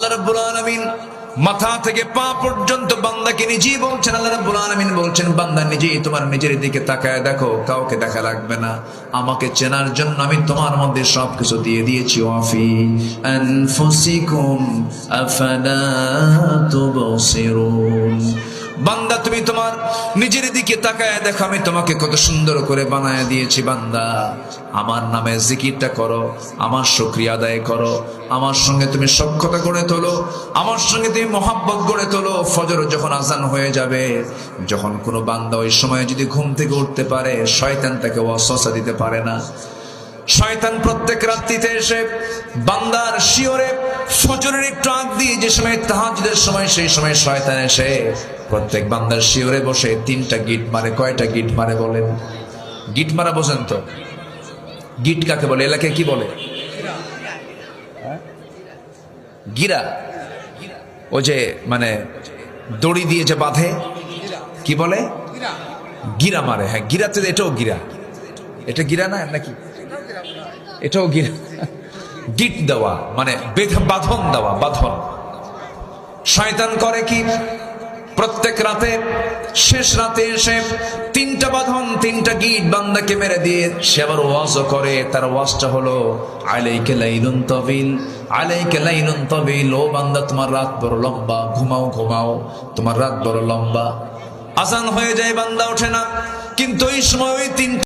আল্লাহ রাব্বুল আলামিন মাথা থেকে পা পর্যন্ত বান্দাকে নিজেই বলছেন। আল্লাহ রাব্বুল আলামিন বলছেন, বান্দা নিজেই তোমার নিজের দিকে তাকায় দেখো, কাউকে দেখা লাগবে না। আমাকে চেনার জন্য আমি তোমার মধ্যে সবকিছু দিয়ে দিয়েছি। ওয়াফি আনফুসিকুম আফালা তুবসিরুন। বান্দা তুমি তোমার নিজের দিকে তাকায় দেখো, আমি তোমাকে কত সুন্দর করে বানায় দিয়েছি। বান্দা আমার নামে জিকিরটা করো, আমার শুকরিয়া আদায় করো, আমার সঙ্গে তুমি সখ্যতা গড়ে তোলো, আমার সঙ্গে তুমি মহাব্বত গড়ে তোলো। ফজর যখন আজান হয়ে যাবে, যখন কোনো বান্দা ওই সময় যদি ঘুম থেকে উঠতে পারে, শয়তান তাকে ওয়াসওয়াসা দিতে পারে না। শয়তান প্রত্যেক রাত্রিতে এসে বান্দার শিওরে ফজরের একটু আগ দিয়ে যে সময় তাহাজ্জুদের সময়, সেই সময় শয়তান এসে প্রত্যেক বান্দার শিওরে বসে 3টা গিট মারে। কয়টা গিট মারে বলেন? গিট মারা বোঝেন তো? গিট কাকে বলে? এলাকায় কি বলে? গিরা। ও যে মানে দড়ি দিয়ে যে বাঁধে, কি বলে? গিরা মারে। হ্যাঁ, গিরাতে এটাও গিরা। এটা গিরা না নাকি? এটাও গিরা। গিট দেওয়া মানে বাঁধন দেওয়া, বাঁধন। শয়তান করে কি? প্রত্যেক রাতে শেষ রাতে এসে 3টা বাঁধন, 3টা গিট বান্দাকে মেরে দিয়ে সে আবার ওয়াজও করে। তার ওয়াজটা হলো আলাইকা লাইলুন তাবিল, আলাইকা লাইলুন তাবিল। ও বান্দা, তোমার রাত বড় লম্বা, ঘুমাও ঘুমাও, তোমার রাত বড় লম্বা। আজান হয়ে যায়, বান্দা ওঠে না, কিন্তু এই সময় ওই 3